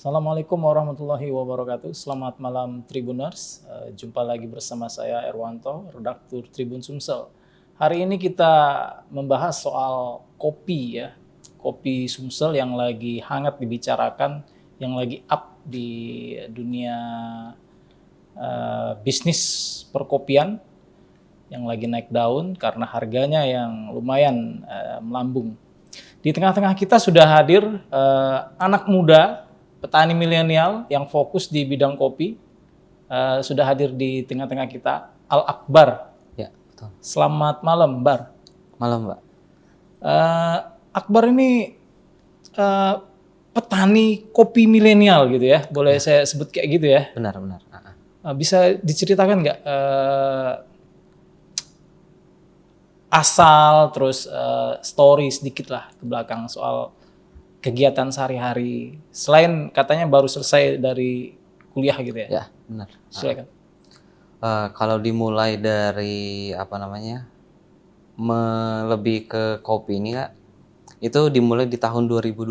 Assalamualaikum warahmatullahi wabarakatuh. Selamat malam Tribuners. Jumpa lagi bersama saya Erwanto, redaktur Tribun Sumsel. Hari ini kita membahas soal kopi ya. Kopi Sumsel yang lagi hangat dibicarakan, yang lagi up di dunia bisnis perkopian, yang lagi naik daun karena harganya yang lumayan melambung. Di tengah-tengah kita sudah hadir anak muda, petani milenial yang fokus di bidang kopi, sudah hadir di tengah-tengah kita, Al Akbar. Ya, betul. Selamat malam, Bar. Malam, Mbak. Akbar ini petani kopi milenial gitu ya, boleh saya sebut kayak gitu ya. Benar. Bisa diceritakan nggak asal, terus story sedikit lah ke belakang soal kegiatan sehari-hari, selain katanya baru selesai dari kuliah gitu ya? Ya, benar. Silakan. Kalau dimulai dari lebih ke kopi ini, Kak, itu dimulai di tahun 2020.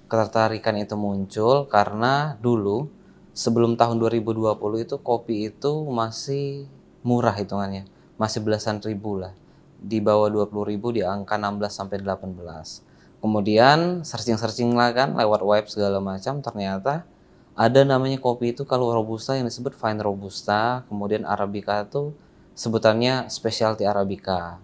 Ketertarikan itu muncul karena dulu sebelum tahun 2020 itu kopi itu masih murah hitungannya, masih belasan ribu lah, di bawah 20.000, di angka 16 sampai 18. Kemudian searching lah kan lewat web segala macam, ternyata ada namanya kopi itu kalau Robusta yang disebut Fine Robusta, kemudian Arabica itu sebutannya Specialty Arabica.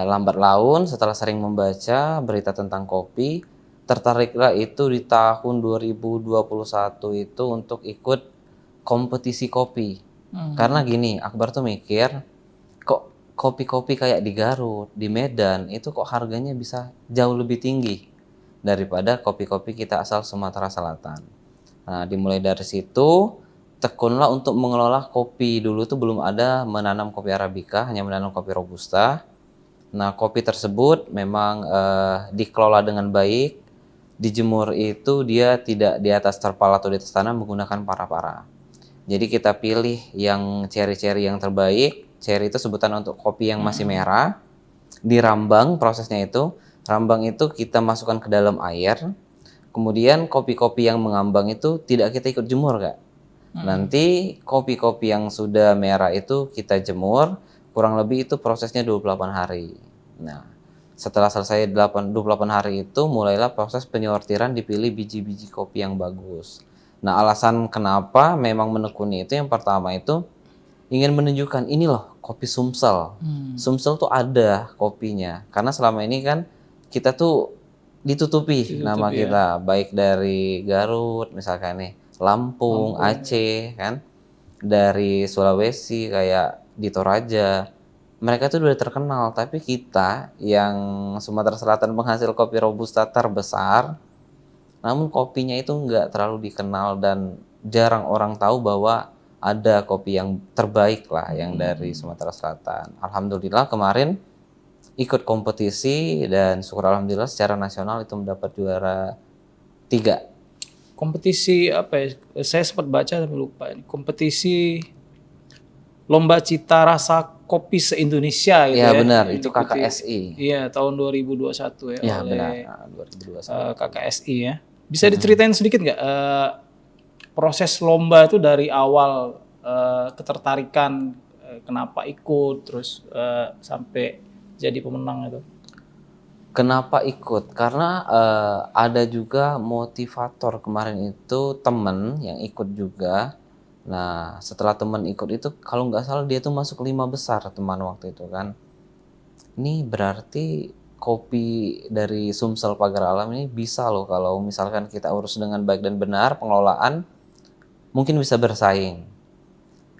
Lambat laun setelah sering membaca berita tentang kopi, tertariklah itu di tahun 2021 itu untuk ikut kompetisi kopi. Karena gini, Akbar tuh mikir, kok kopi-kopi kayak di Garut, di Medan, itu kok harganya bisa jauh lebih tinggi daripada kopi-kopi kita asal Sumatera Selatan. Nah, dimulai dari situ, tekunlah untuk mengelola kopi. Dulu tuh belum ada menanam kopi Arabica, hanya menanam kopi Robusta. Nah, kopi tersebut memang dikelola dengan baik. Dijemur itu dia tidak di atas terpal atau di atas tanah, menggunakan para-para. Jadi kita pilih yang ceri-ceri yang terbaik. Ceri itu sebutan untuk kopi yang masih merah. Dirambang prosesnya itu. Rambang itu kita masukkan ke dalam air. Kemudian kopi-kopi yang mengambang itu tidak kita ikut jemur, Kak. Nanti kopi-kopi yang sudah merah itu kita jemur. Kurang lebih itu prosesnya 28 hari. Nah, setelah selesai 28 hari itu mulailah proses penyortiran, dipilih biji-biji kopi yang bagus. Nah, alasan kenapa memang menekuni itu, yang pertama itu ingin menunjukkan ini loh kopi Sumsel. Sumsel tuh ada kopinya. Karena selama ini kan kita tuh ditutupi nama kita, baik dari Garut misalkan nih, Lampung, Aceh kan, dari Sulawesi kayak di Toraja. Mereka tuh udah terkenal, tapi kita yang Sumatera Selatan penghasil kopi Robusta terbesar, namun kopinya itu nggak terlalu dikenal dan jarang orang tahu bahwa ada kopi yang terbaik lah yang dari Sumatera Selatan. Alhamdulillah kemarin ikut kompetisi dan syukur alhamdulillah secara nasional itu mendapat juara 3. Kompetisi apa ya? Saya sempat baca tapi lupa. Kompetisi Lomba Cita Rasa Kopi se-Indonesia gitu ya. Ya benar, yang itu diikuti, KKSI. Iya, tahun 2021 ya, Ya oleh benar, 2021. KKSI ya. Bisa diceritain sedikit nggak proses lomba itu dari awal, ketertarikan, kenapa ikut, terus sampai jadi pemenang itu? Kenapa ikut? Karena ada juga motivator kemarin itu, temen yang ikut juga. Nah, setelah temen ikut itu, kalau nggak salah dia tuh masuk 5 besar teman waktu itu kan. Ini berarti kopi dari Sumsel Pagar Alam ini bisa loh kalau misalkan kita urus dengan baik dan benar, pengelolaan mungkin bisa bersaing.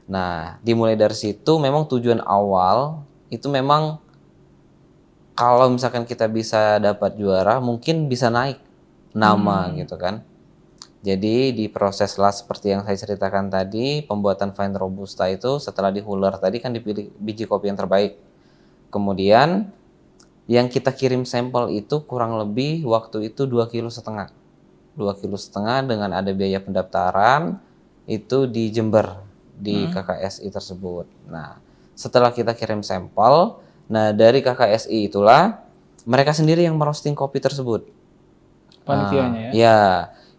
Nah, dimulai dari situ memang tujuan awal itu memang kalau misalkan kita bisa dapat juara, mungkin bisa naik nama gitu kan. Jadi diproseslah seperti yang saya ceritakan tadi, pembuatan Fine Robusta itu setelah dihuler tadi kan dipilih biji kopi yang terbaik. Kemudian yang kita kirim sampel itu kurang lebih waktu itu 2,5 kg. 2,5 kg dengan ada biaya pendaftaran itu di Jember, di KKSI tersebut. Nah, setelah kita kirim sampel, nah dari KKSI itulah mereka sendiri yang merosting kopi tersebut. Panitianya ya? Ya,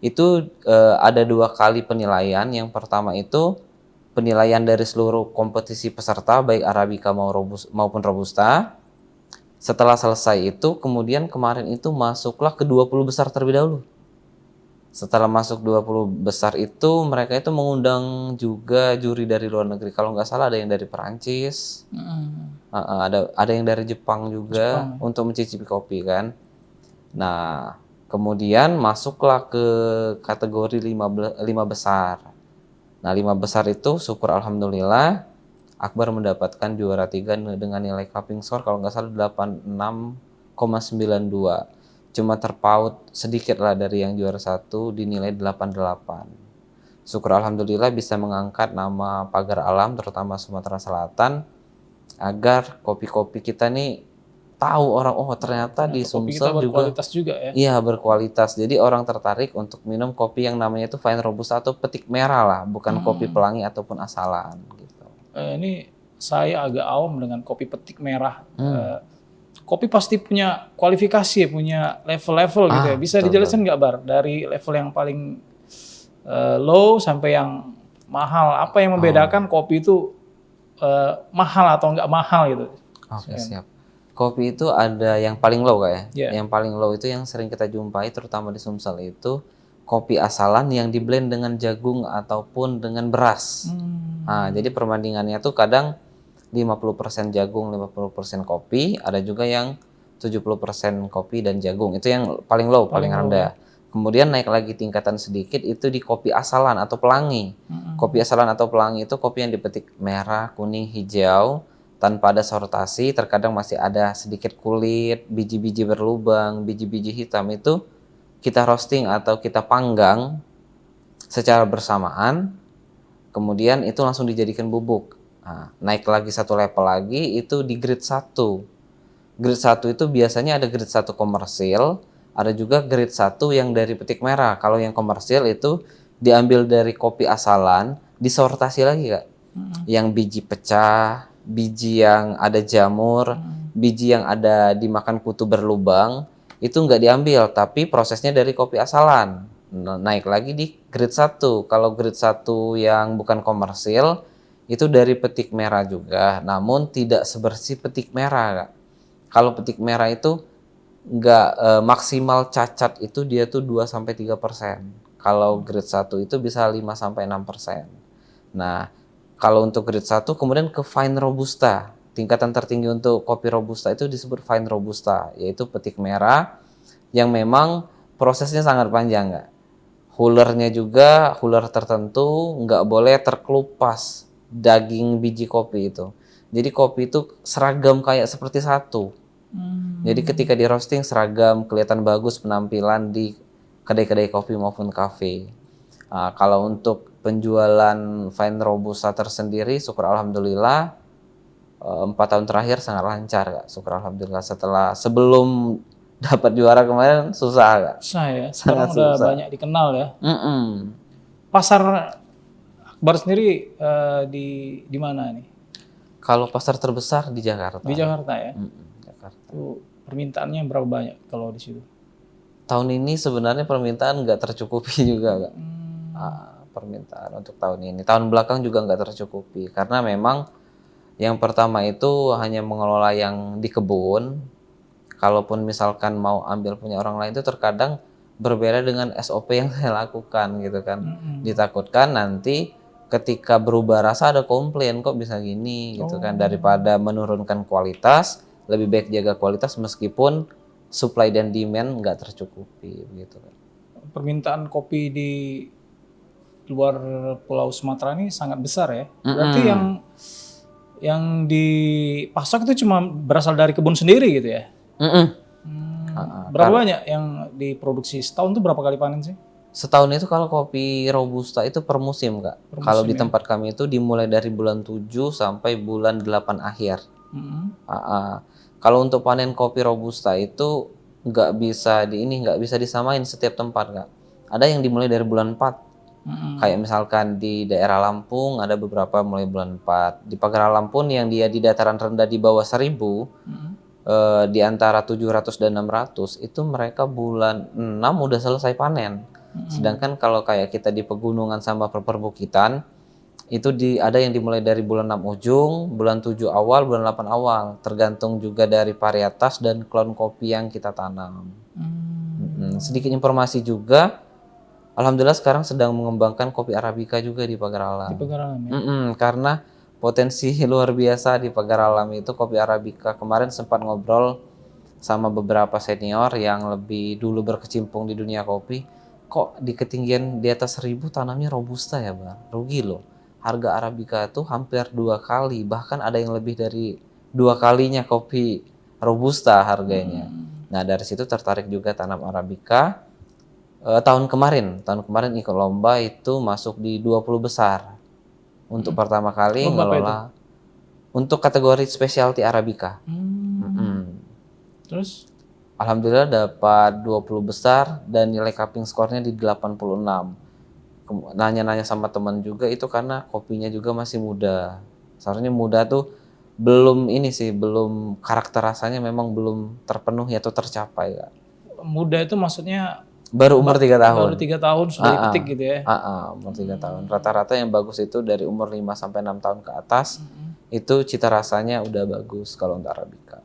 itu ada 2 kali penilaian. Yang pertama itu penilaian dari seluruh kompetisi peserta baik Arabica maupun Robusta. Setelah selesai itu, kemudian kemarin itu masuklah ke 20 besar terlebih dahulu. Setelah masuk 20 besar itu, mereka itu mengundang juga juri dari luar negeri. Kalau nggak salah ada yang dari Perancis, ada yang dari Jepang juga untuk mencicipi kopi kan. Nah, kemudian masuklah ke kategori 5 besar. Nah, 5 besar itu syukur alhamdulillah Akbar mendapatkan juara 3 dengan nilai cupping score kalau nggak salah 86,92. Cuma terpaut sedikit lah dari yang juara 1 dinilai 88. Syukur alhamdulillah bisa mengangkat nama pagar alam terutama Sumatera Selatan agar kopi-kopi kita nih tahu orang ternyata di Kopi kita Sumsel juga berkualitas juga ya. iya berkualitas. Jadi orang tertarik untuk minum kopi yang namanya itu Fine Robusta atau petik merah lah, bukan kopi pelangi ataupun asalan gitu. Ini saya agak awam dengan kopi petik merah. Kopi pasti punya kualifikasi, punya level-level gitu ya. Bisa dijelasin nggak Bar? Dari level yang paling low sampai yang mahal. Apa yang membedakan kopi itu mahal atau nggak mahal gitu? Oke, siap. Kopi itu ada yang paling low Kak ya. Yeah. Yang paling low itu yang sering kita jumpai terutama di Sumsel itu kopi asalan yang diblend dengan jagung ataupun dengan beras. Nah, jadi perbandingannya tuh kadang 50% jagung, 50% kopi, ada juga yang 70% kopi dan jagung. Itu yang paling low, paling rendah. Kemudian naik lagi tingkatan sedikit itu di kopi asalan atau pelangi. Kopi asalan atau pelangi itu kopi yang dipetik merah, kuning, hijau tanpa ada sortasi, terkadang masih ada sedikit kulit, biji-biji berlubang, biji-biji hitam itu kita roasting atau kita panggang secara bersamaan, kemudian itu langsung dijadikan bubuk. Nah, naik lagi satu level lagi itu di grade 1. Grade 1 itu biasanya ada grade 1 komersil, ada juga grade 1 yang dari petik merah. Kalau yang komersil itu diambil dari kopi asalan, disortasi lagi Kak. Yang biji pecah, biji yang ada jamur, biji yang ada dimakan kutu berlubang, itu nggak diambil, tapi prosesnya dari kopi asalan. Naik lagi di grade 1. Kalau grade 1 yang bukan komersil, itu dari petik merah juga, namun tidak sebersih petik merah Kak. Kalau petik merah itu nggak maksimal cacat itu dia tuh 2-3%. Kalau grade 1 itu bisa 5-6%. Nah, kalau untuk grade 1 kemudian ke Fine Robusta. Tingkatan tertinggi untuk kopi Robusta itu disebut Fine Robusta, yaitu petik merah yang memang prosesnya sangat panjang Kak. Hullernya juga, huller tertentu nggak boleh terkelupas daging biji kopi itu. Jadi kopi itu seragam kayak seperti satu. Jadi ketika di roasting seragam, kelihatan bagus penampilan di kedai-kedai kopi maupun kafe. Kalau untuk penjualan Fine Robusta tersendiri, syukur alhamdulillah 4 tahun terakhir sangat lancar Kak. Syukur alhamdulillah. Sebelum dapat juara kemarin susah Kak. Susah ya. Sekarang udah susah. banyak dikenal ya. Pasar Akbar sendiri di mana nih? Kalau pasar terbesar di Jakarta. Di Jakarta ya. Jakarta. Itu permintaannya berapa banyak kalau di situ? Tahun ini sebenarnya permintaan nggak tercukupi juga Kak. Permintaan untuk tahun ini. Tahun belakang juga nggak tercukupi karena memang yang pertama itu hanya mengelola yang di kebun. Kalaupun misalkan mau ambil punya orang lain itu terkadang berbeda dengan SOP yang saya lakukan gitu kan. Ditakutkan nanti ketika berubah rasa ada komplain kok bisa gini gitu kan. Daripada menurunkan kualitas, lebih baik jaga kualitas meskipun supply dan demand nggak tercukupi gitu kan. Permintaan kopi di luar Pulau Sumatera ini sangat besar ya. Berarti yang dipasok itu cuma berasal dari kebun sendiri gitu ya? Berapa banyak yang diproduksi setahun tuh berapa kali panen sih? Setahun itu kalau kopi Robusta itu per musim Kak. Kalau di tempat kami itu dimulai dari bulan 7 sampai bulan 8 akhir. Kalau untuk panen kopi Robusta itu nggak bisa disamain setiap tempat Kak. Ada yang dimulai dari bulan 4. Kayak misalkan di daerah Lampung ada beberapa mulai bulan 4. Di Pagar Lampung yang dia di dataran rendah di bawah 1000, di antara 700 dan 600 itu mereka bulan 6 udah selesai panen. Sedangkan kalau kayak kita di pegunungan sama perbukitan, itu ada yang dimulai dari bulan 6 ujung, bulan 7 awal, bulan 8 awal. Tergantung juga dari varietas dan klon kopi yang kita tanam. Sedikit informasi juga, alhamdulillah sekarang sedang mengembangkan kopi Arabica juga di Pagar Alam. Di Pagar Alam ya. Karena potensi luar biasa di Pagar Alam itu kopi Arabica. Kemarin sempat ngobrol sama beberapa senior yang lebih dulu berkecimpung di dunia kopi. Kok di ketinggian di atas 1000 tanamnya Robusta ya Bang? Rugi loh. Harga Arabica itu hampir 2 kali, bahkan ada yang lebih dari 2 kalinya kopi Robusta harganya. Nah dari situ tertarik juga tanam Arabica. Tahun kemarin ikut lomba itu masuk di 20 besar. Untuk pertama kali Lomba apa itu? ngelola untuk kategori specialty Arabica. Terus Alhamdulillah dapat 20 besar dan nilai cupping skornya di 86. Nanya-nanya sama teman juga itu karena kopinya juga masih muda. Seharusnya muda tuh belum karakter rasanya memang belum terpenuhi atau tercapai Kak. muda itu maksudnya Baru umur 3 baru tahun. 3 tahun sudah dipetik gitu ya. Umur 3 tahun. Rata-rata yang bagus itu dari umur 5 sampai 6 tahun ke atas. Itu cita rasanya udah bagus kalau untuk Arabica.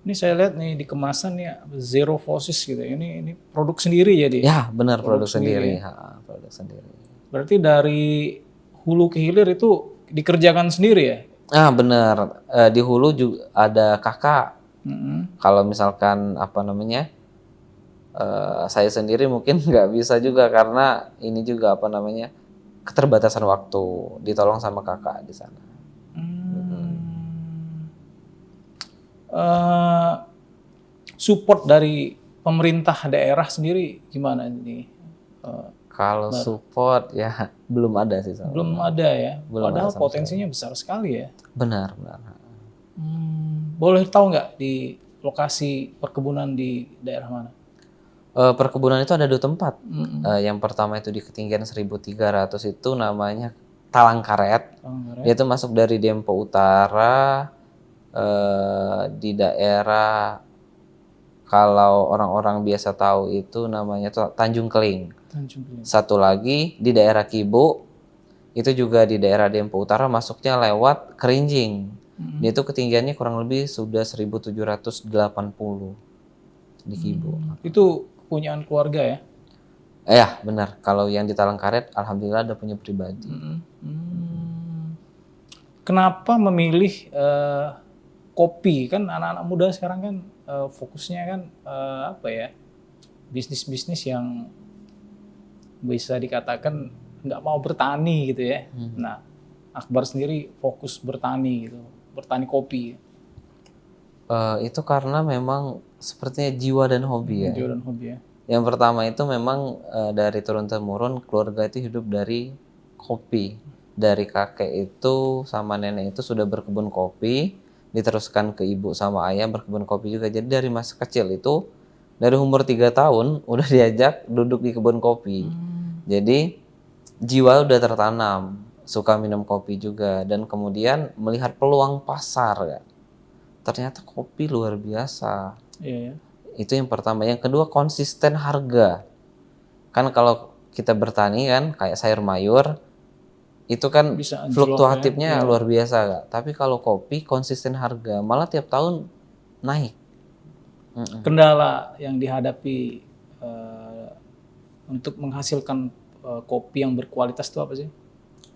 Ini saya lihat nih di kemasan ya zero fosis gitu. Ini produk sendiri jadi. Ya, benar produk sendiri. sendiri. Produk sendiri. Berarti dari hulu ke hilir itu dikerjakan sendiri ya? Benar. Di hulu juga ada kakak. Kalau misalkan saya sendiri mungkin nggak bisa juga karena ini juga keterbatasan waktu, ditolong sama kakak di sana. Support dari pemerintah daerah sendiri gimana ini? Kalau support ya belum ada sih. Belum ada ya. Belum Padahal ada potensinya besar sekali ya. Benar. Boleh tahu nggak di lokasi perkebunan di daerah mana? Perkebunan itu ada 2 tempat. Yang pertama itu di ketinggian 1300 itu namanya Talangkaret. Dia itu masuk dari Dempo Utara, di daerah kalau orang-orang biasa tahu itu namanya Tanjung Keling. Satu lagi di daerah Kibo, itu juga di daerah Dempo Utara masuknya lewat Kerinjing. Dia itu ketinggiannya kurang lebih sudah 1780 di Kibo. Itu kepunyaan keluarga ya? Ya benar, kalau yang di Talangkaret alhamdulillah ada punya pribadi. Kenapa memilih kopi? Kan anak-anak muda sekarang kan fokusnya kan bisnis-bisnis yang bisa dikatakan nggak mau bertani gitu ya. Nah, Akbar sendiri fokus bertani gitu, bertani kopi. Itu karena memang sepertinya jiwa dan hobi ya. Jiwa dan hobi ya. Yang pertama itu memang dari turun-temurun keluarga itu hidup dari kopi. Dari kakek itu sama nenek itu sudah berkebun kopi, diteruskan ke ibu sama ayah berkebun kopi juga. Jadi dari masa kecil itu, dari umur 3 tahun udah diajak duduk di kebun kopi. Jadi jiwa udah tertanam, suka minum kopi juga. Dan kemudian melihat peluang pasar ya. Ternyata kopi luar biasa. Iya. Itu yang pertama. Yang kedua konsisten harga. Kan kalau kita bertani kan kayak sayur mayur itu kan Bisa fluktuatifnya luar biasa Kak. Tapi kalau kopi konsisten harga, malah tiap tahun naik. Kendala yang dihadapi untuk menghasilkan kopi yang berkualitas itu apa sih?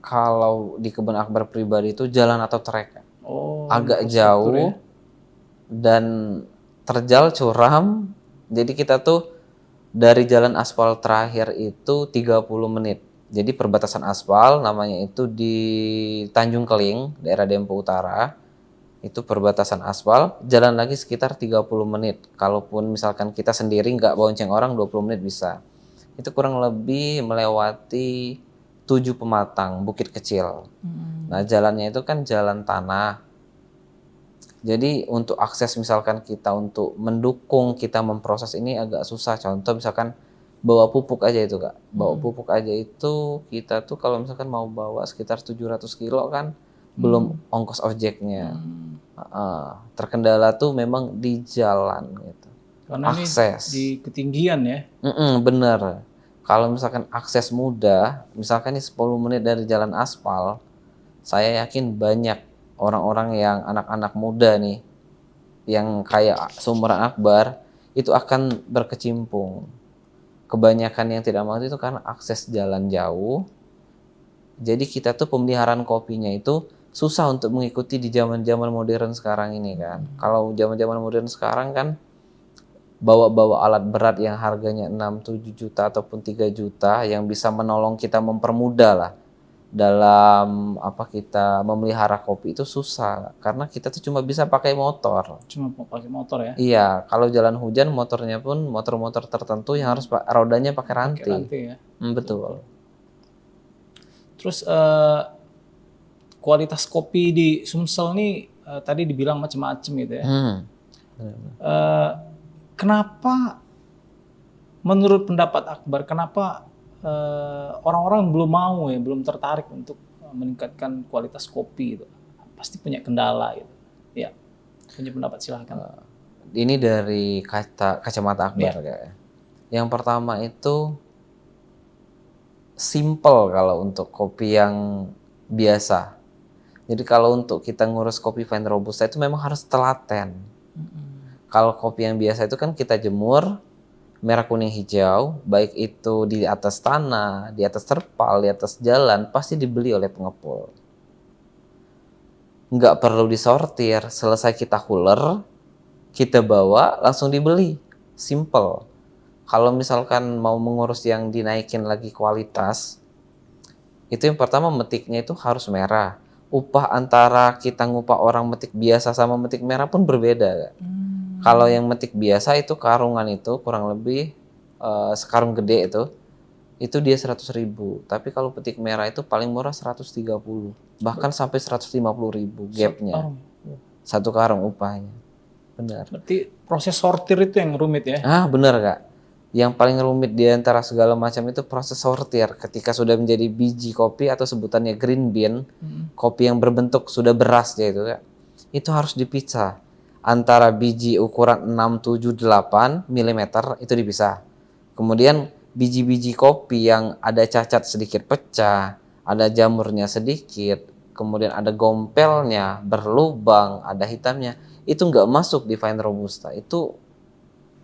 Kalau di kebun Akbar pribadi itu jalan atau trek. Agak jauh ya? Dan terjal curam. Jadi kita tuh dari jalan aspal terakhir itu 30 menit. Jadi perbatasan aspal namanya itu di Tanjung Keling, daerah Dempo Utara. Itu perbatasan aspal, jalan lagi sekitar 30 menit. Kalaupun misalkan kita sendiri nggak bonceng orang 20 menit bisa. Itu kurang lebih melewati 7 pematang, bukit kecil. Nah jalannya itu kan jalan tanah. Jadi untuk akses misalkan kita untuk mendukung kita memproses ini agak susah. Contoh misalkan bawa pupuk aja itu Kak. Bawa pupuk aja itu kita tuh kalau misalkan mau bawa sekitar 700 kilo kan belum ongkos ojeknya. Terkendala tuh memang di jalan gitu. Karena akses. Ini di ketinggian ya. Bener. Kalau misalkan akses mudah, misalkan ini 10 menit dari jalan aspal, saya yakin banyak orang-orang yang anak-anak muda nih, yang kayak seumuran Akbar, itu akan berkecimpung. Kebanyakan yang tidak mau itu karena akses jalan jauh. Jadi kita tuh pemeliharaan kopinya itu susah untuk mengikuti di zaman-zaman modern sekarang ini kan. Kalau zaman-zaman modern sekarang kan bawa-bawa alat berat yang harganya 6-7 juta ataupun 3 juta yang bisa menolong kita mempermudah lah dalam kita memelihara kopi itu susah karena kita tuh cuma bisa pakai motor. Cuma pakai motor ya? Iya, kalau jalan hujan motornya pun motor-motor tertentu yang harus rodanya pakai rantai. Pakai rantai ya? Betul. Terus kualitas kopi di Sumsel nih tadi dibilang macam-macam gitu ya. Kenapa menurut pendapat Akbar, kenapa orang-orang belum mau ya, belum tertarik untuk meningkatkan kualitas kopi itu? Pasti punya kendala gitu. Ya, punya pendapat silahkan. Ini dari kacamata Akbar ya. Yang pertama itu simple kalau untuk kopi yang biasa. Jadi kalau untuk kita ngurus kopi fine robusta itu memang harus telaten. Kalau kopi yang biasa itu kan kita jemur, merah kuning hijau, baik itu di atas tanah, di atas terpal, di atas jalan, pasti dibeli oleh pengepul. Nggak perlu disortir, selesai kita cooler, kita bawa, langsung dibeli. Simple. Kalau misalkan mau mengurus yang dinaikin lagi kualitas, itu yang pertama metiknya itu harus merah. Upah antara kita ngupah orang metik biasa sama metik merah pun berbeda. Kalau yang metik biasa itu karungan itu kurang lebih sekarung gede itu dia 100.000. Tapi kalau petik merah itu paling murah 130, bahkan sampai 150.000 gapnya. Satu karung upahnya. Benar. Berarti proses sortir itu yang rumit ya? Benar Kak. Yang paling rumit di antara segala macam itu proses sortir. Ketika sudah menjadi biji kopi atau sebutannya green bean, kopi yang berbentuk sudah beras dia itu Kak. Itu harus dipisah. Antara biji ukuran 6-7-8 mm itu dipisah. Kemudian biji-biji kopi yang ada cacat sedikit pecah, ada jamurnya sedikit, kemudian ada gompelnya, berlubang, ada hitamnya, itu nggak masuk di fine robusta. Itu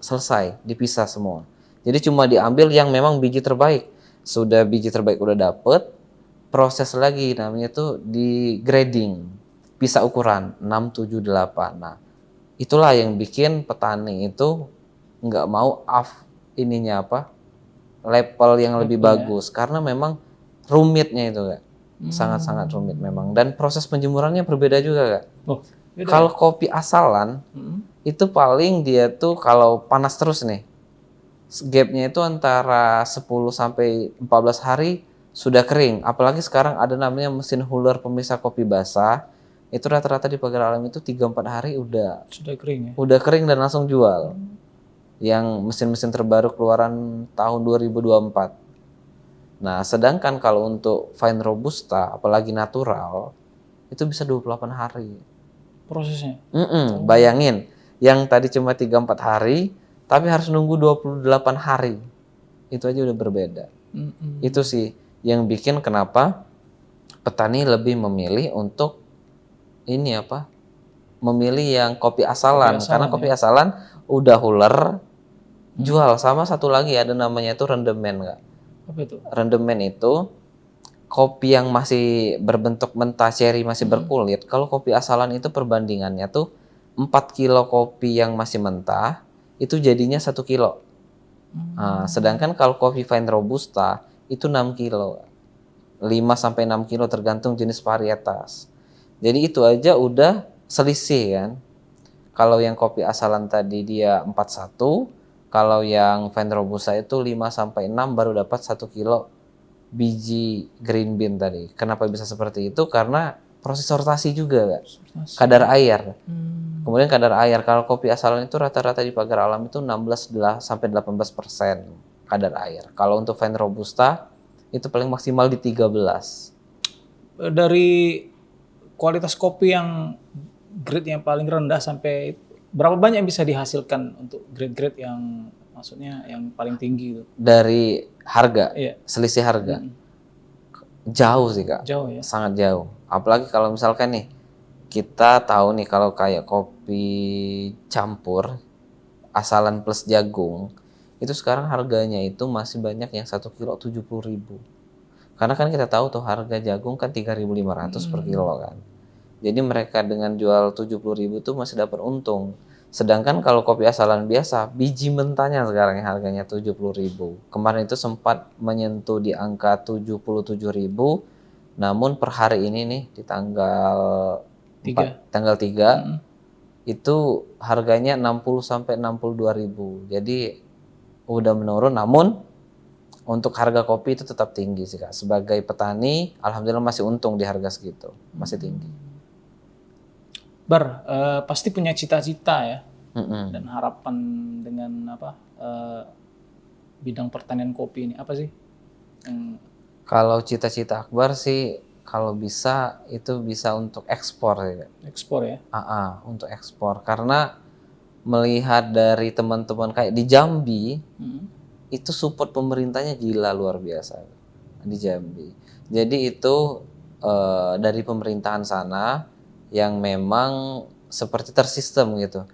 selesai, dipisah semua. Jadi cuma diambil yang memang biji terbaik. Sudah biji terbaik udah dapet, proses lagi namanya tuh di grading. Pisah ukuran 6-7-8. Nah, itulah yang bikin petani itu nggak mau level yang lebih bagus karena memang rumitnya itu Kak. Sangat-sangat rumit memang dan proses penjemurannya berbeda juga Kak. Kalau kopi asalan itu paling dia tuh kalau panas terus nih, gapnya itu antara 10 sampai 14 hari sudah kering. Apalagi sekarang ada namanya mesin huller pemisah kopi basah. Itu rata-rata di Pagar Alam itu 3-4 hari udah sudah kering ya? Udah kering dan langsung jual. Yang mesin-mesin terbaru keluaran tahun 2024. Nah, sedangkan kalau untuk fine robusta apalagi natural itu bisa 28 hari. Prosesnya? Bayangin, yang tadi cuma 3-4 hari tapi harus nunggu 28 hari. Itu aja udah berbeda. Itu sih yang bikin kenapa petani lebih memilih untuk memilih yang kopi asalan karena kopi asalan udah huller jual. Sama satu lagi ada namanya itu rendemen Kak. Apa itu? Rendemen itu kopi yang masih berbentuk mentah cherry masih berkulit. Kalau kopi asalan itu perbandingannya tuh 4 kilo kopi yang masih mentah itu jadinya 1 kilo. Nah, sedangkan kalau kopi fine robusta itu 6 kilo. 5-6 kilo tergantung jenis varietas. Jadi itu aja udah selisih kan. Kalau yang kopi asalan tadi dia 41, kalau yang fine robusta itu 5-6 baru dapat 1 kilo biji green bean tadi. Kenapa bisa seperti itu? Karena proses sortasi juga Kak. Kadar air. Kemudian kadar air kalau kopi asalan itu rata-rata di Pagar Alam itu 16-18% kadar air. Kalau untuk fine robusta itu paling maksimal di 13. Dari kualitas kopi yang grade yang paling rendah sampai berapa banyak yang bisa dihasilkan untuk grade-grade yang Maksudnya yang paling tinggi itu. Dari harga, Iya. selisih harga. Jauh sih Kak, Jauh ya. sangat jauh. Apalagi kalau misalkan nih, kita tahu nih kalau kayak kopi campur, asalan plus jagung, itu sekarang harganya itu masih banyak yang 1 kilo 70.000. Karena kan kita tahu tuh harga jagung kan 3.500 per kilo kan. Jadi mereka dengan jual 70.000 tuh masih dapat untung. Sedangkan kalau kopi asalan biasa, biji mentahnya sekarang yang harganya 70.000. Kemarin itu sempat menyentuh di angka 77.000, namun per hari ini nih di tanggal 3 itu harganya 60 sampai 62.000. Jadi udah menurun, namun untuk harga kopi itu tetap tinggi sih Kak. Sebagai petani, alhamdulillah masih untung di harga segitu, masih tinggi. Pasti punya cita-cita ya Mm-mm. dan harapan dengan bidang pertanian kopi ini apa sih? Kalau cita-cita Akbar sih, kalau bisa itu bisa untuk ekspor ya. Ekspor ya? Untuk ekspor. Karena melihat dari teman-teman kayak di Jambi, itu support pemerintahnya gila luar biasa di Jambi. Jadi itu dari pemerintahan sana yang memang seperti tersistem gitu.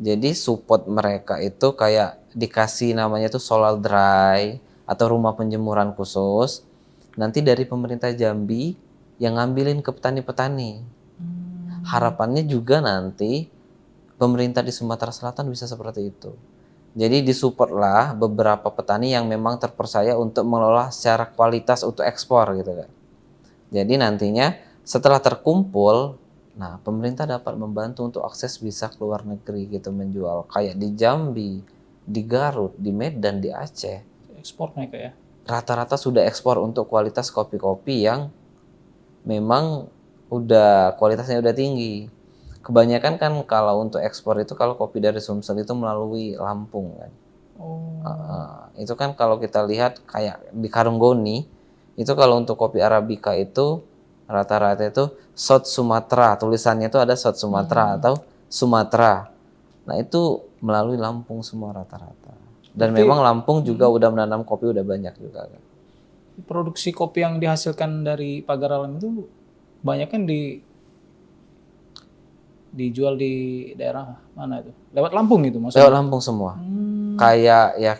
Jadi support mereka itu kayak dikasih namanya tuh solar dry atau rumah penjemuran khusus. Nanti dari pemerintah Jambi yang ngambilin ke petani-petani. Harapannya juga nanti pemerintah di Sumatera Selatan bisa seperti itu. Jadi disupport beberapa petani yang memang terpercaya untuk mengelola secara kualitas untuk ekspor gitu kan. Jadi nantinya setelah terkumpul, nah pemerintah dapat membantu untuk akses bisa ke luar negeri gitu menjual. Kayak di Jambi, di Garut, di Medan, di Aceh. Ekspor mereka ya? Rata-rata sudah ekspor untuk kualitas kopi-kopi yang memang udah kualitasnya udah tinggi. Kebanyakan kan kalau untuk ekspor itu kalau kopi dari Sumsel itu melalui Lampung kan. Itu kan kalau kita lihat kayak di Karunggoni itu kalau untuk kopi Arabica itu rata-rata itu South Sumatera, tulisannya itu ada South Sumatera atau Sumatera. Nah itu melalui Lampung semua rata-rata. Dan Berarti, memang Lampung juga udah menanam kopi udah banyak juga kan. Produksi kopi yang dihasilkan dari Pagar Alam itu banyak kan dijual di daerah mana itu? Lewat Lampung itu maksudnya? Lewat Lampung semua. Kayak ya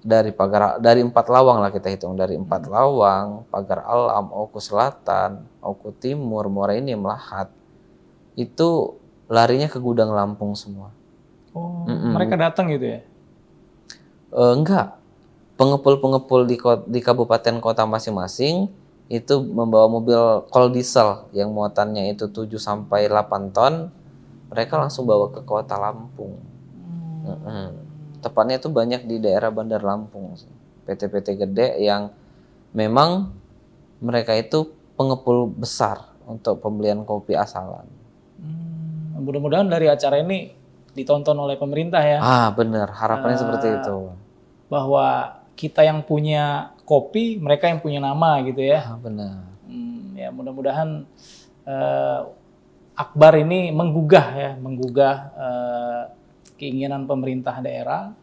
dari 4 lawang lah kita hitung. Dari 4 lawang, Pagar Alam, Oku Selatan, Oku Timur, Muara Enim, Lahat. Itu larinya ke gudang Lampung semua. Oh, mereka datang gitu ya? Enggak. Pengepul-pengepul di kabupaten kota masing-masing itu membawa mobil kol diesel yang muatannya itu 7 sampai 8 ton. Mereka langsung bawa ke kota Lampung. Tepatnya itu banyak di daerah Bandar Lampung. PT-PT gede yang memang mereka itu pengepul besar untuk pembelian kopi asalan. Mudah-mudahan dari acara ini ditonton oleh pemerintah ya. Benar, harapannya seperti itu. Bahwa kita yang punya kopi, mereka yang punya nama gitu ya. Benar. Ya mudah-mudahan Akbar ini menggugah keinginan pemerintah daerah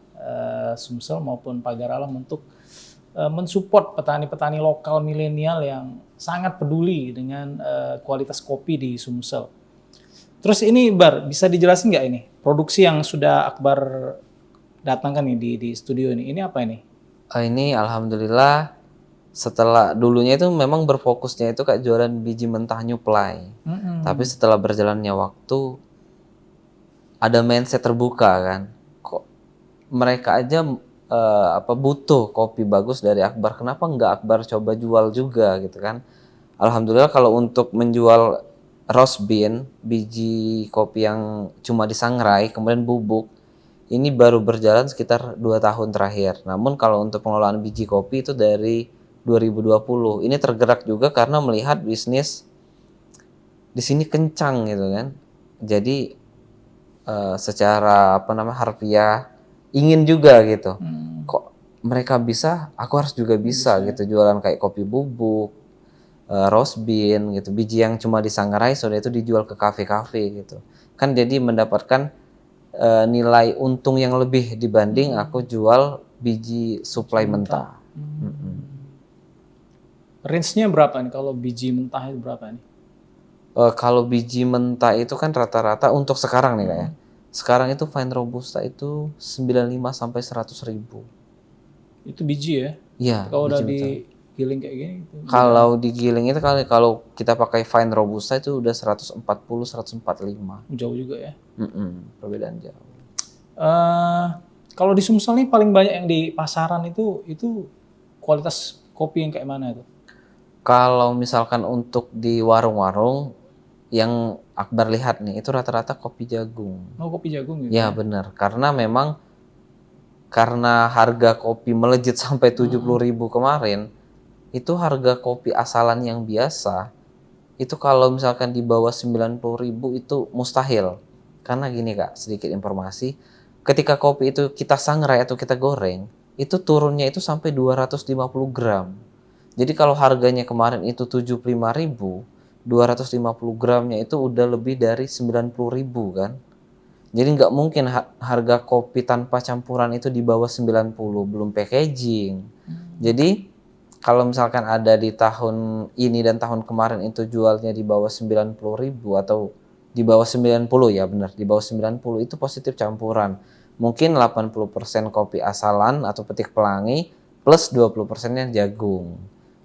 Sumsel maupun Pagar Alam untuk mensupport petani-petani lokal milenial yang sangat peduli dengan kualitas kopi di Sumsel. Terus ini Bar, bisa dijelasin nggak ini produksi yang sudah Akbar datangkan nih di studio ini apa ini? Ini alhamdulillah setelah dulunya itu memang berfokusnya itu kayak jualan biji mentah nyuplai. Tapi setelah berjalannya waktu ada mindset terbuka kan. Kok mereka aja butuh kopi bagus dari Akbar. Kenapa nggak Akbar coba jual juga gitu kan? Alhamdulillah kalau untuk menjual roast bean, biji kopi yang cuma disangrai kemudian bubuk, ini baru berjalan sekitar 2 tahun terakhir. Namun kalau untuk pengelolaan biji kopi itu dari 2020. Ini tergerak juga karena melihat bisnis di sini kencang gitu kan. Jadi secara harfiah ingin juga gitu. Kok mereka bisa, aku harus juga bisa gitu, jualan kayak kopi bubuk, roast bean gitu, biji yang cuma disangrai sudah itu dijual ke kafe-kafe gitu. Kan jadi mendapatkan nilai untung yang lebih dibanding aku jual biji suplai mentah. Range-nya berapa nih kalau biji mentah itu berapa nih? Kalau biji mentah itu kan rata-rata untuk sekarang nih Kak ya. Sekarang itu Fine Robusta itu 95 sampai 100.000. Itu biji ya? Iya, Kalau udah biji mentah. digiling kayak gini itu Kalau digiling itu kalau kita pakai Fine Robusta itu udah 140 145. jauh juga ya. Perbedaan jauh. Kalau di Sumsel nih paling banyak yang di pasaran itu kualitas kopi yang kayak mana itu? Kalau misalkan untuk di warung-warung yang Akbar lihat nih itu rata-rata kopi jagung. Oh, kopi jagung gitu. Ya benar, karena harga kopi melejit sampai 70.000 kemarin, itu harga kopi asalan yang biasa, itu kalau misalkan di bawah 90.000 itu mustahil. Karena gini Kak, sedikit informasi, ketika kopi itu kita sangrai atau kita goreng, itu turunnya itu sampai 250 gram. Jadi kalau harganya kemarin itu 75.000, 250 gramnya itu udah lebih dari 90.000 kan. Jadi nggak mungkin harga kopi tanpa campuran itu di bawah 90, belum packaging. Jadi kalau misalkan ada di tahun ini dan tahun kemarin itu jualnya di bawah 90.000 atau di bawah 90 ya benar, di bawah 90 itu positif campuran. Mungkin 80% kopi asalan atau petik pelangi plus 20%-nya jagung.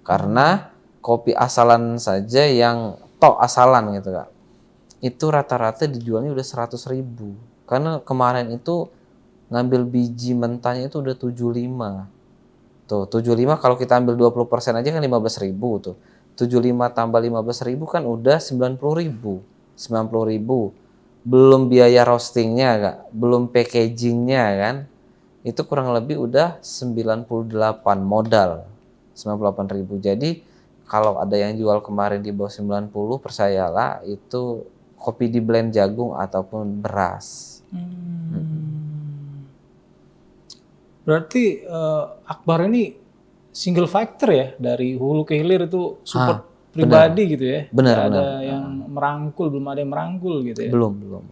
Karena kopi asalan saja yang tok asalan gitu Kak, itu rata-rata dijualnya udah 100.000. Karena kemarin itu ngambil biji mentahnya itu udah 75. Tuh, 75 kalau kita ambil 20% aja kan 15.000 tuh. 75 tambah 15.000 kan udah 90.000. 90.000. Belum biaya roastingnya Kak, belum packagingnya kan. Itu kurang lebih udah 98 modal. 98.000. Jadi kalau ada yang jual kemarin di bawah 90, percayalah itu kopi di blend jagung ataupun beras. Berarti Akbar ini single factor ya, dari hulu ke hilir itu support pribadi gitu ya. Benar, Nggak ada benar. yang merangkul, belum ada yang merangkul gitu ya. Belum.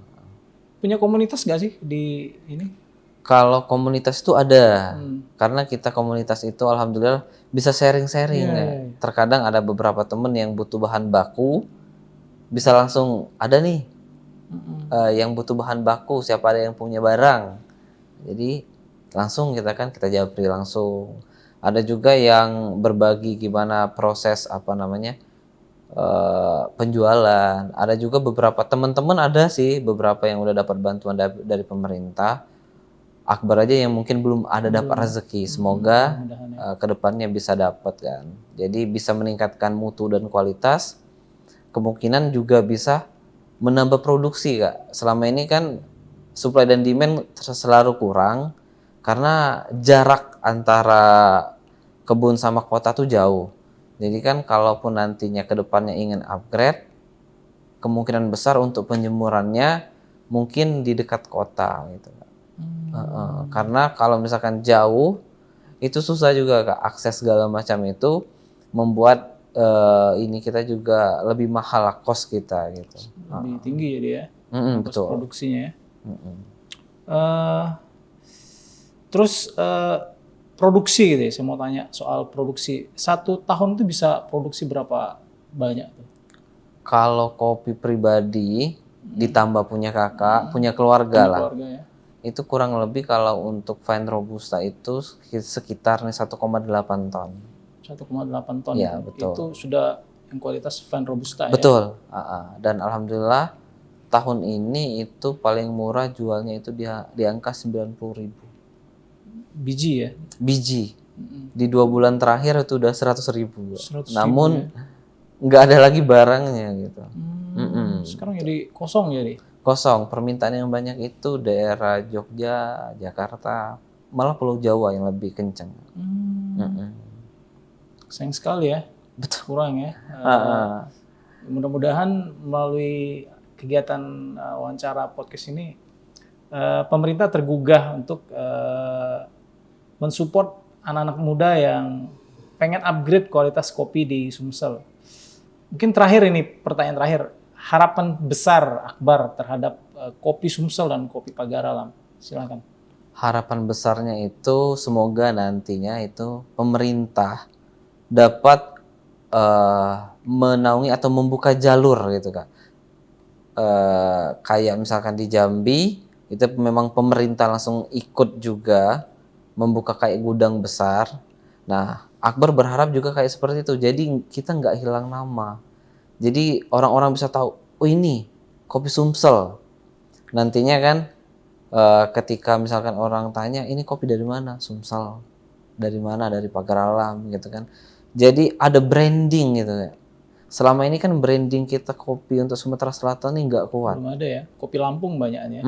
Punya komunitas nggak sih di ini? Kalau komunitas itu ada, karena kita komunitas itu alhamdulillah bisa sharing-sharing. Iya, Ya. iya, iya. Terkadang ada beberapa temen yang butuh bahan baku, bisa langsung ada nih yang butuh bahan baku, siapa ada yang punya barang. Jadi langsung kita japri langsung. Ada juga yang berbagi gimana proses penjualan. Ada juga beberapa teman-teman ada sih beberapa yang udah dapat bantuan dari pemerintah. Akbar aja yang mungkin belum ada dapat rezeki. Semoga kedepannya bisa dapat kan. Jadi bisa meningkatkan mutu dan kualitas. Kemungkinan juga bisa menambah produksi Kak. Selama ini kan supply dan demand selalu kurang karena jarak antara kebun sama kota tuh jauh. Jadi kan kalaupun nantinya kedepannya ingin upgrade, kemungkinan besar untuk penjemurannya mungkin di dekat kota gitu. Karena kalau misalkan jauh itu susah juga Kak, akses segala macam itu membuat ini kita juga lebih mahal lah cost kita gitu. Lebih tinggi jadi ya, Betul. produksinya ya. Terus produksi gitu ya, saya mau tanya soal produksi. 1 tahun itu bisa produksi berapa banyak tuh? Kalau kopi pribadi ditambah punya kakak, punya keluarga lah. Keluarga ya. Itu kurang lebih kalau untuk Fine Robusta itu sekitar nih 1,8 ton. 1,8 ton. Ya, betul. Itu sudah yang kualitas Fine Robusta ya. Betul. Dan alhamdulillah tahun ini itu paling murah jualnya itu di angka 90.000. Biji ya. Biji. Di 2 bulan terakhir itu udah 100.000. 100.000 Namun nggak ada lagi barangnya gitu. Sekarang jadi kosong jadi. Kosong. Permintaan yang banyak itu daerah Jogja, Jakarta, malah Pulau Jawa yang lebih kenceng. Sayang sekali ya. Betul. Kurang ya. Mudah-mudahan melalui kegiatan wawancara podcast ini pemerintah tergugah untuk mensupport anak-anak muda yang pengen upgrade kualitas kopi di Sumsel. Mungkin terakhir ini pertanyaan terakhir, harapan besar Akbar terhadap kopi Sumsel dan kopi Pagar Alam? Silakan. Harapan besarnya itu semoga nantinya itu pemerintah dapat menaungi atau membuka jalur gitu Kak. Kayak misalkan di Jambi itu memang pemerintah langsung ikut juga membuka kayak gudang besar. Nah, Akbar berharap juga kayak seperti itu. Jadi kita nggak hilang nama. Jadi orang-orang bisa tahu, oh ini kopi Sumsel. Nantinya kan ketika misalkan orang tanya, ini kopi dari mana? Sumsel. Dari mana? Dari Pagar Alam gitu kan. Jadi ada branding gitu ya. Selama ini kan branding kita kopi untuk Sumatera Selatan ini nggak kuat. Belum ada ya. Kopi Lampung banyaknya.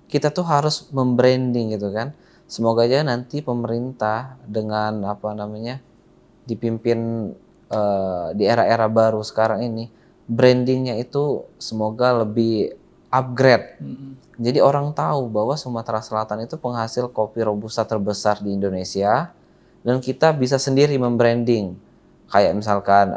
Kita tuh harus membranding gitu kan. Semoga aja nanti pemerintah dengan apa namanya dipimpin di era-era baru sekarang ini, brandingnya itu semoga lebih upgrade. Jadi orang tahu bahwa Sumatera Selatan itu penghasil kopi robusta terbesar di Indonesia dan kita bisa sendiri membranding. Kayak misalkan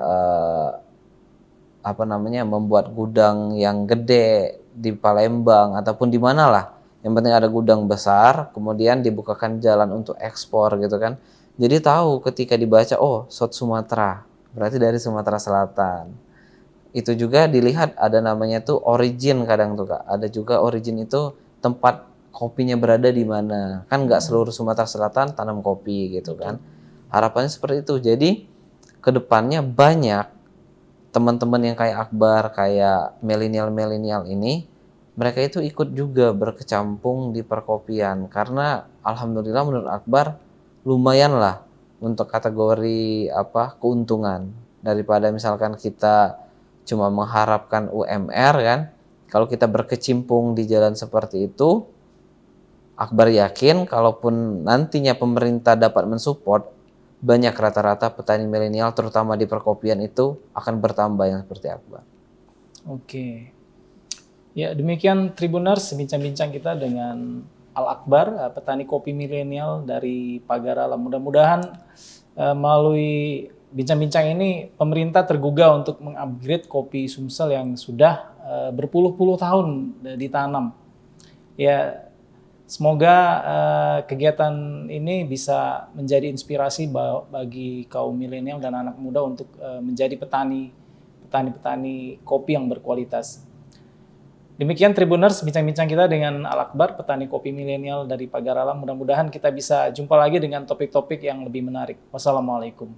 apa namanya membuat gudang yang gede di Palembang ataupun di mana lah. Yang penting ada gudang besar, kemudian dibukakan jalan untuk ekspor gitu kan. Jadi tahu ketika dibaca, oh Sot Sumatera, berarti dari Sumatera Selatan. Itu juga dilihat ada namanya tuh origin kadang tuh Kak. Ada juga origin itu tempat kopinya berada di mana. Kan nggak seluruh Sumatera Selatan tanam kopi gitu kan. Harapannya seperti itu. Jadi kedepannya banyak teman-teman yang kayak Akbar, kayak milenial-milenial ini, mereka itu ikut juga berkecimpung di perkopian. Karena alhamdulillah menurut Akbar lumayan lah untuk kategori apa keuntungan. Daripada misalkan kita cuma mengharapkan UMR kan. Kalau kita berkecimpung di jalan seperti itu, Akbar yakin kalaupun nantinya pemerintah dapat mensupport, banyak rata-rata petani milenial terutama di perkopian itu akan bertambah yang seperti Akbar. Oke. Ya, demikian Tribuners bincang-bincang kita dengan Al Akbar, petani kopi milenial dari Pagar Alam. Mudah-mudahan melalui bincang-bincang ini pemerintah tergugah untuk mengupgrade kopi Sumsel yang sudah berpuluh-puluh tahun ditanam. Ya, semoga kegiatan ini bisa menjadi inspirasi bagi kaum milenial dan anak muda untuk menjadi petani kopi yang berkualitas. Demikian Tribuners, bincang-bincang kita dengan Al Akbar, petani kopi milenial dari Pagar Alam. Mudah-mudahan kita bisa jumpa lagi dengan topik-topik yang lebih menarik. Wassalamualaikum.